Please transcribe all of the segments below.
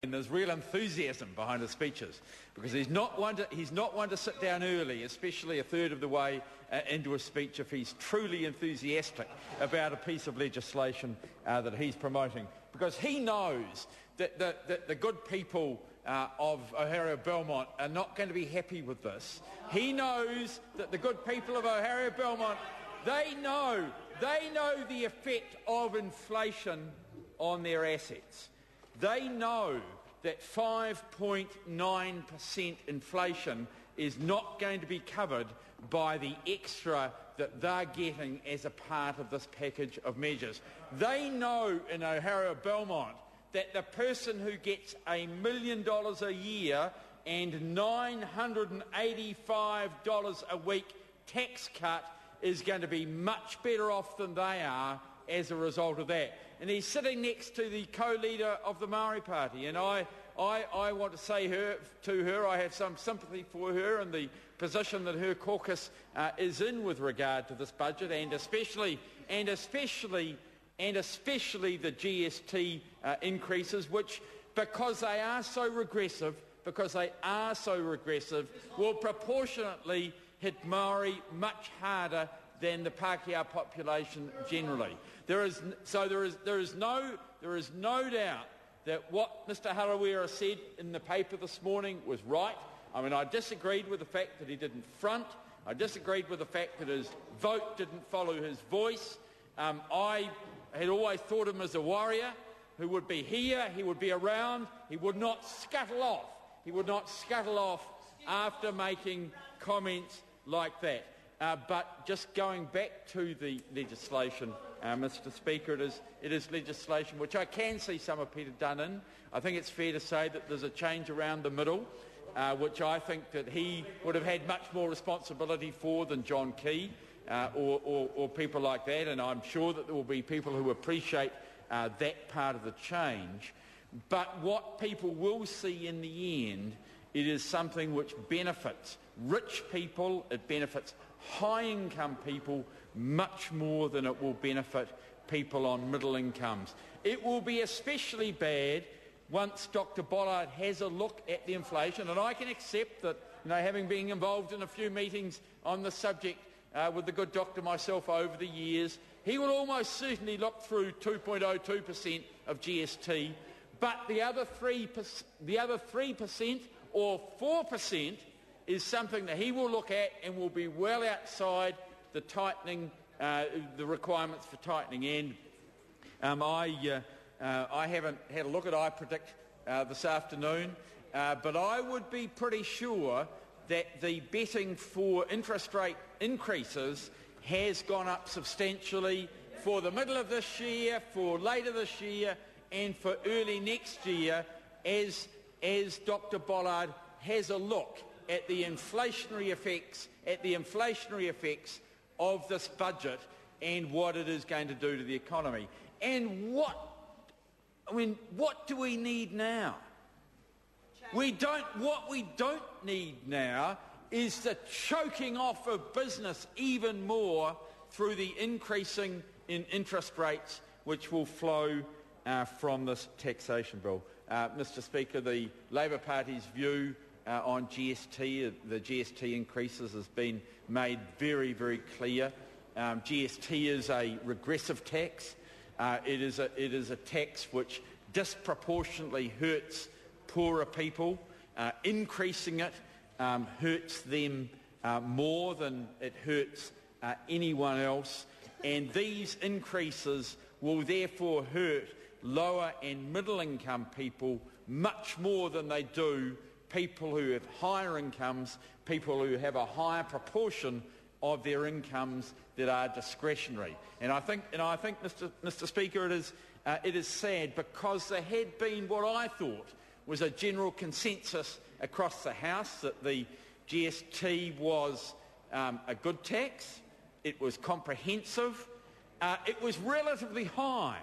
And there's real enthusiasm behind his speeches, because he's not one to sit down early, especially a third of the way into a speech, if he's truly enthusiastic about a piece of legislation that he's promoting, because he knows that the good people of Ohario Belmont are not going to be happy with this. He knows that the good people of Ohario Belmont, they know the effect of inflation on their assets. They know that 5.9% inflation is not going to be covered by the extra that they're getting as a part of this package of measures. They know in Ohario Belmont that the person who gets $1 million a year and $985 a week tax cut is going to be much better off than they are as a result of that. And he's sitting next to the co-leader of the Maori Party, and I want to say to her, I have some sympathy for her and the position that her caucus is in with regard to this budget, and especially the GST increases, which, because they are so regressive, will proportionately hit Maori much harder than the Pākehā population generally. There is no doubt that what Mr Harawira said in the paper this morning was right. I mean, I disagreed with the fact that he didn't front. I disagreed with the fact that his vote didn't follow his voice. I had always thought him as a warrior who would be here, he would be around, he would not scuttle off. He would not scuttle off after making comments like that. But just going back to the legislation, Mr Speaker, it is legislation which I can see some of Peter Dunn in. I think it's fair to say that there's a change around the middle, which I think that he would have had much more responsibility for than John Key or people like that, and I'm sure that there will be people who appreciate that part of the change. But what people will see in the end, it is something which benefits rich people, it benefits high-income people much more than it will benefit people on middle incomes. It will be especially bad once Dr Bollard has a look at the inflation, and I can accept that, having been involved in a few meetings on the subject with the good doctor myself over the years, he will almost certainly look through 2.02% of GST, but the other 3% or 4% is something that he will look at and will be well outside the tightening, the requirements for tightening. And I haven't had a look at iPredict this afternoon, but I would be pretty sure that the betting for interest rate increases has gone up substantially for the middle of this year, for later this year, and for early next year, as Dr Bollard has a look at the inflationary effects of this budget and what it is going to do to the economy. And what do we need now? What we don't need now is the choking off of business even more through the increasing in interest rates which will flow from this taxation bill. Mr Speaker, the Labor Party's view on GST, the GST increases, has been made very, very clear. GST is a regressive tax. It is a tax which disproportionately hurts poorer people. Increasing it hurts them more than it hurts anyone else. And these increases will therefore hurt lower and middle income people much more than they do people who have higher incomes, people who have a higher proportion of their incomes that are discretionary. And I think, Mr Speaker, it is sad, because there had been what I thought was a general consensus across the House that the GST was a good tax, it was comprehensive, it was relatively high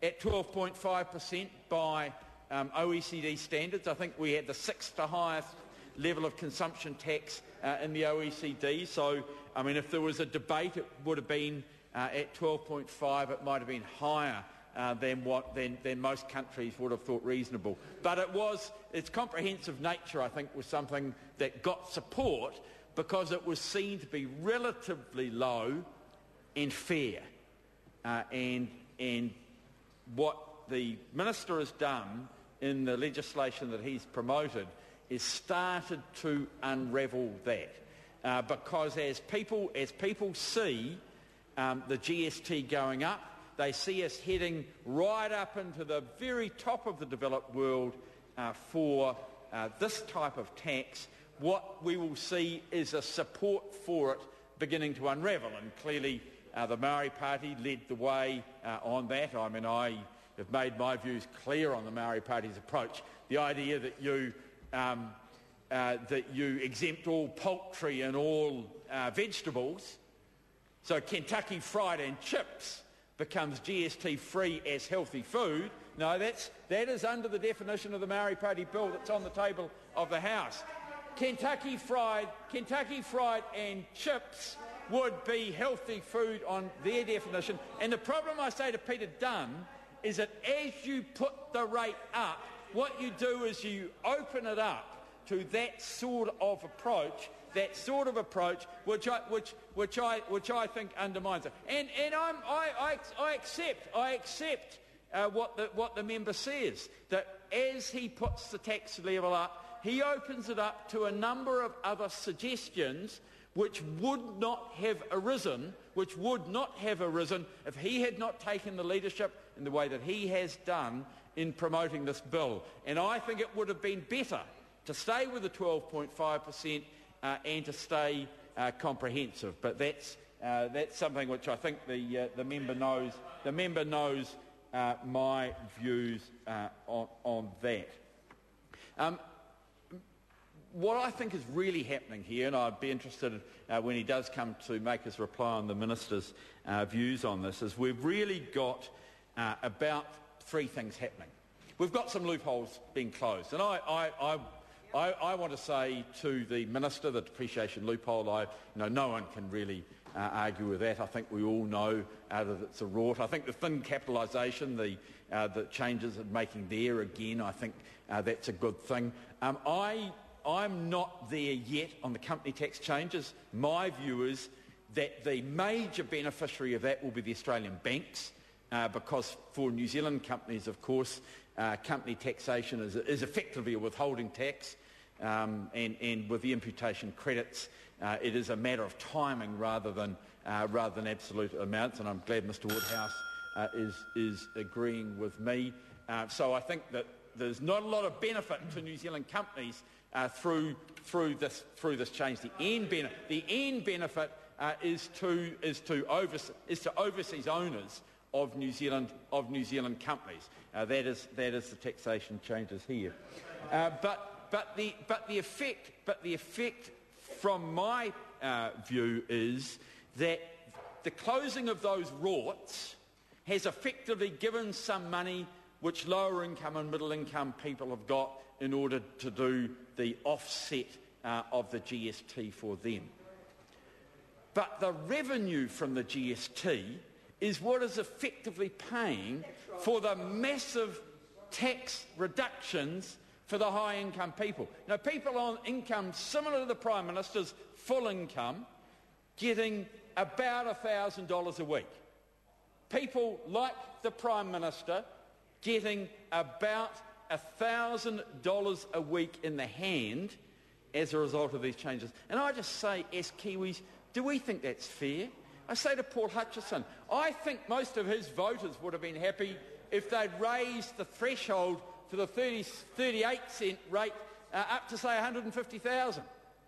at 12.5% by OECD standards. I think we had the sixth to highest level of consumption tax in the OECD. So, I mean, if there was a debate, it would have been at 12.5. It might have been higher than most countries would have thought reasonable. But its comprehensive nature, I think, was something that got support because it was seen to be relatively low and fair. And what the Minister has done in the legislation that he's promoted is started to unravel that. Because as people see the GST going up, they see us heading right up into the very top of the developed world for this type of tax. What we will see is a support for it beginning to unravel, and clearly the Maori Party led the way on that. I mean, I have made my views clear on the Maori Party's approach. The idea that you exempt all poultry and all vegetables, so Kentucky Fried and chips becomes GST free as healthy food. No, that is under the definition of the Maori Party bill that's on the table of the House. Kentucky Fried and chips would be healthy food on their definition. And the problem, I say to Peter Dunn, is that as you put the rate up, what you do is you open it up to that sort of approach, which I think undermines it. And I accept what the member says, that as he puts the tax level up, he opens it up to a number of other suggestions which would not have arisen if he had not taken the leadership in the way that he has done in promoting this bill. And I think it would have been better to stay with the 12.5% and to stay comprehensive. But that's something which I think the member knows. The member knows my views on that. What I think is really happening here, and I'd be interested when he does come to make his reply on the Minister's views on this, is we've really got about three things happening. We've got some loopholes being closed, and I want to say to the Minister, the depreciation loophole, no one can really argue with that. I think we all know that it's a rort. I think the thin capitalisation, the changes it's making there, again, I think that's a good thing. I'm not there yet on the company tax changes. My view is that the major beneficiary of that will be the Australian banks, because for New Zealand companies, of course, company taxation is effectively a withholding tax, and with the imputation credits, it is a matter of timing rather than absolute amounts, and I'm glad Mr Woodhouse is agreeing with me. So I think that there's not a lot of benefit to New Zealand companies through this change. The end benefit is to overseas owners of New Zealand companies. That is the taxation changes here. But the effect from my view is that the closing of those rorts has effectively given some money which lower income and middle income people have got in order to do the offset of the GST for them. But the revenue from the GST is what is effectively paying for the massive tax reductions for the high income people. Now, people on income similar to the Prime Minister's full income getting about $1,000 a week. People like the Prime Minister getting about $1,000 a week in the hand as a result of these changes. And I just say, as Kiwis, do we think that's fair? I say to Paul Hutchison, I think most of his voters would have been happy if they'd raised the threshold for the 38 cent rate up to, say, 150,000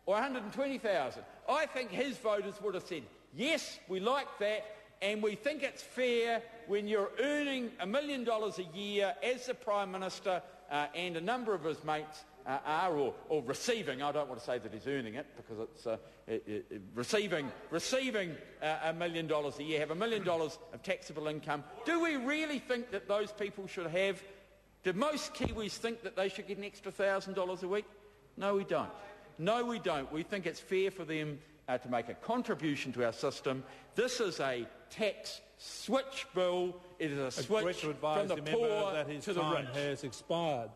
or 120,000. I think his voters would have said, yes, we like that, and we think it's fair when you're earning $1 million a year as the Prime Minister and a number of his mates are, or receiving. I don't want to say that he's earning it, because it's receiving $1 million a year, have $1 million of taxable income. Do we really think that those people should have? Do most Kiwis think that they should get an extra $1,000 a week? No, we don't. No, we don't. We think it's fair for them to make a contribution to our system. This is a tax switch bill. It is a switch from the poor that his to the time rich. has expired.